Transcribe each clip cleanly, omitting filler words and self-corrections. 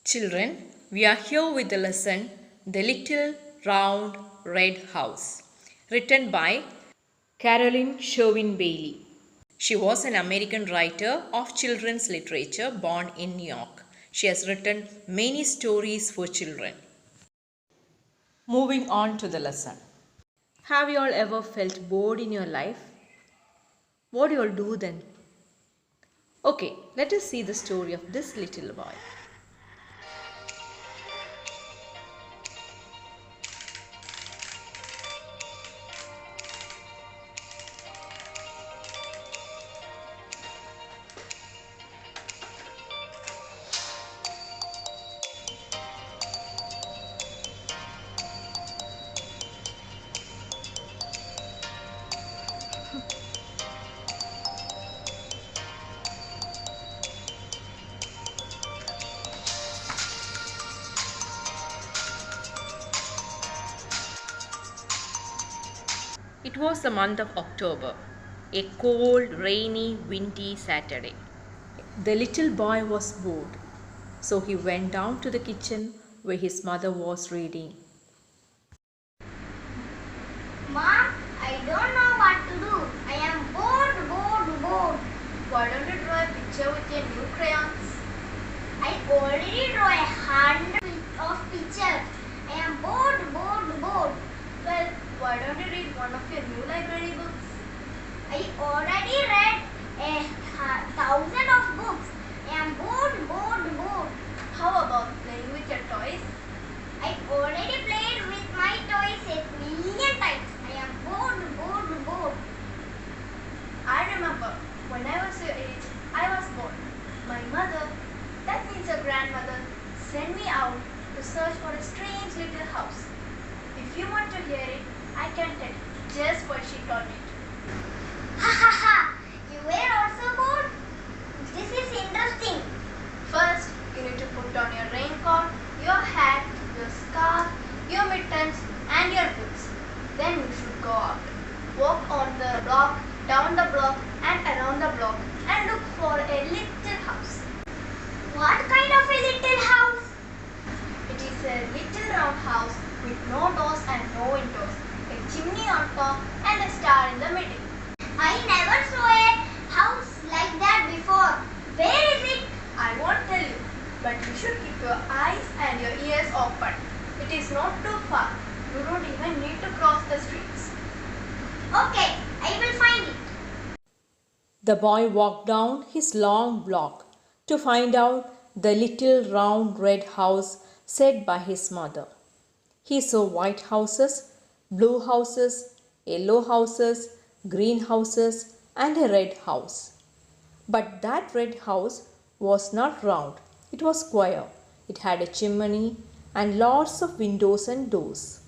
Children, we are here with the lesson The Little Round Red House, written by Caroline Sherwin Bailey. She was an American writer of children's literature born in New York. She has written many stories for children. Moving on to the lesson. Have you all ever felt bored in your life? What do you all do then? Okay, let us see the story of this little boy. It was the month of October, a cold, rainy, windy Saturday. The little boy was bored, so he went down to the kitchen where his mother was reading. Mom, I don't know what to do. I am bored. Why don't you draw a picture with your new crayons? I already draw 100 of pictures. I am bored. Well, why don't you read one of your new library books? I already read 1,000 of books. I am bored. How about playing with your toys? I already played with my toys 1,000,000 times. I am bored. I remember when I was your age, I was bored. My mother, that means your grandmother, sent me out to search for a strange little house. If you want to hear it, I can tell you just what she taught me. Ha! You were also bored? This is interesting. First, you need to put on your raincoat, your hat, your scarf, your mittens and your boots. Then you should go out. Walk on the block, down the block and around the block and look for a little house. What kind of a little house? It is a little round house with no doors and no windows, a chimney on top and a star in the middle. I never saw a house like that before. Where is it? I won't tell you, but you should keep your eyes and your ears open. It is not too far. You don't even need to cross the streets. Okay, I will find it. The boy walked down his long block to find out the little round red house said by his mother. He saw white houses, blue houses, yellow houses, green houses, and a red house. But that red house was not round, it was square. It had a chimney and lots of windows and doors.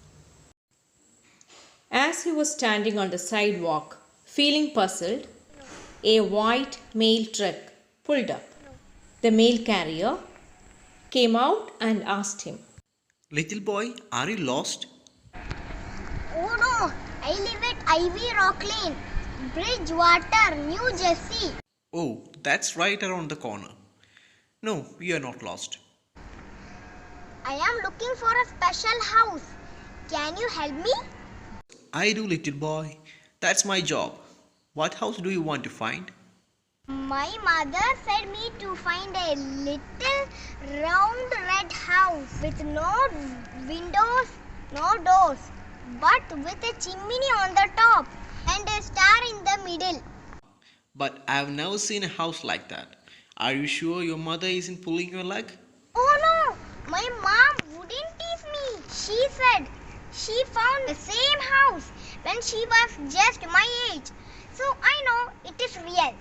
As he was standing on the sidewalk, feeling puzzled, a white mail truck pulled up. The mail carrier came out and asked him, Little boy, are you lost? Oh no, I live at Ivy Rock Lane, Bridgewater, New Jersey. Oh, that's right around the corner. No, you are not lost. I am looking for a special house. Can you help me? I do, little boy. That's my job. What house do you want to find? My mother said me to find a little round red house with no windows, no doors, but with a chimney on the top and a star in the middle. But I've never seen a house like that. Are you sure your mother isn't pulling your leg? Oh no, my mom wouldn't tease me. She said she found the same house when she was just my age. So I know it is real.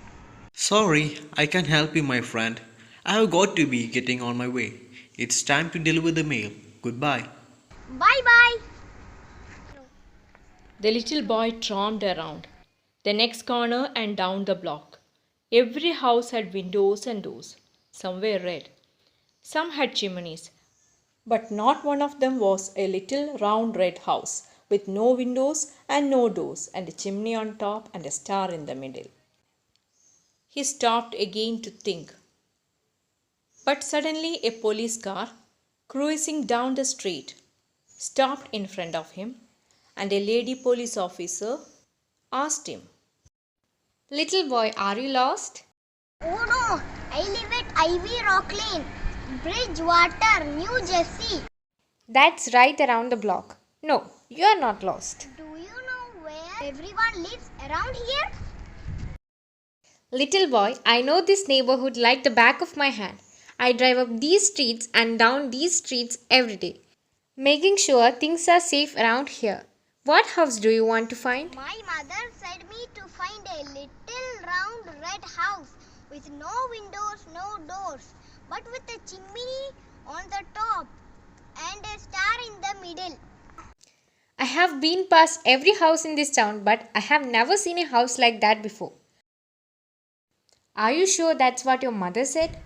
Sorry, I can't help you, my friend. I have got to be getting on my way. It's time to deliver the mail. Goodbye. Bye. The little boy tromped around the next corner and down the block. Every house had windows and doors. Some were red. Some had chimneys. But not one of them was a little round red house with no windows and no doors and a chimney on top and a star in the middle. He stopped again to think. But suddenly a police car, cruising down the street, stopped in front of him, and a lady police officer asked him, Little boy, are you lost? Oh no, I live at Ivy Rock Lane, Bridgewater, New Jersey. That's right around the block. No, you are not lost. Do you know where everyone lives around here? Little boy, I know this neighborhood like the back of my hand. I drive up these streets and down these streets every day, making sure things are safe around here. What house do you want to find? My mother said me to find a little round red house with no windows, no doors, but with a chimney on the top and a star in the middle. I have been past every house in this town, but I have never seen a house like that before. Are you sure that's what your mother said?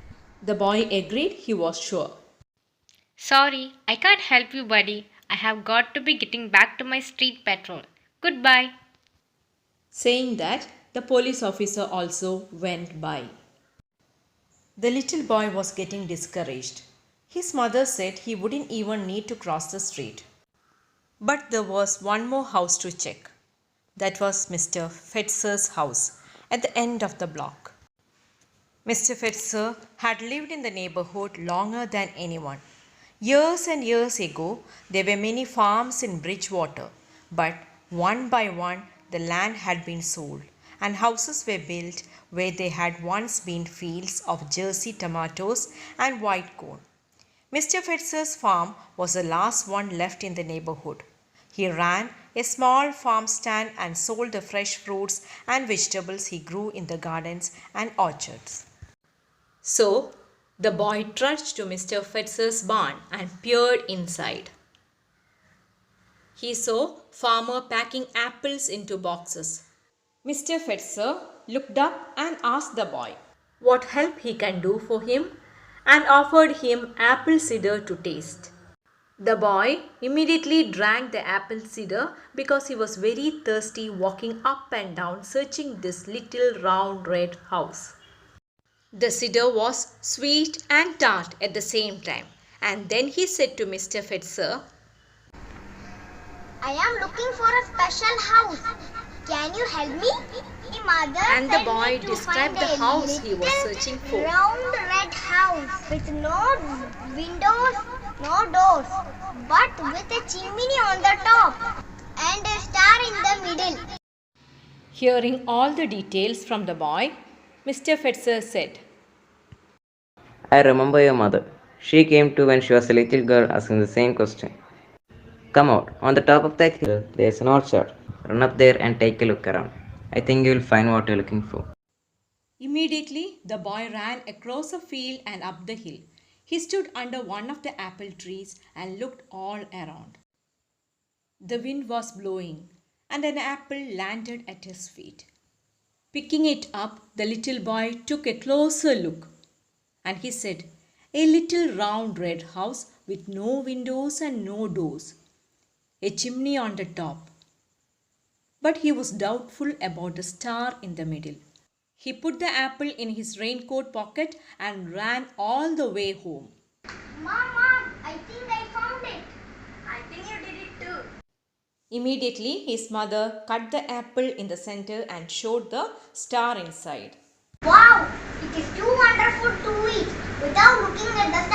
The boy agreed he was sure. Sorry, I can't help you, buddy. I have got to be getting back to my street patrol. Goodbye. Saying that, the police officer also went by. The little boy was getting discouraged. His mother said he wouldn't even need to cross the street. But there was one more house to check. That was Mr. Fetzer's house at the end of the block. Mr. Fetzer had lived in the neighborhood longer than anyone. Years and years ago, there were many farms in Bridgewater, but one by one, the land had been sold and houses were built where there had once been fields of Jersey tomatoes and white corn. Mr. Fetzer's farm was the last one left in the neighborhood. He ran a small farm stand and sold the fresh fruits and vegetables he grew in the gardens and orchards. So, the boy trudged to Mr. Fetzer's barn and peered inside. He saw farmer packing apples into boxes. Mr. Fetzer looked up and asked the boy what help he can do for him and offered him apple cider to taste. The boy immediately drank the apple cider because he was very thirsty walking up and down searching this little round red house. The cider was sweet and tart at the same time, and then he said to Mr. Fetzer, I am looking for a special house. Can you help me? My mother and the said boy me to described find the a house he was little searching for. round red house with no windows, no doors, but with a chimney on the top and a star in the middle. Hearing all the details from the boy, Mr. Fetzer said, I remember your mother. She came to when she was a little girl asking the same question. Come out. On the top of that hill, there's an orchard. Run up there and take a look around. I think you'll find what you're looking for. Immediately, the boy ran across a field and up the hill. He stood under one of the apple trees and looked all around. The wind was blowing, and an apple landed at his feet. Picking it up, the little boy took a closer look, and he said, a little round red house with no windows and no doors, a chimney on the top. But he was doubtful about the star in the middle. He put the apple in his raincoat pocket and ran all the way home. Mom, I think I found it. I think you did it too. Immediately, his mother cut the apple in the center and showed the star inside. Wow, it is too wonderful to eat without looking at the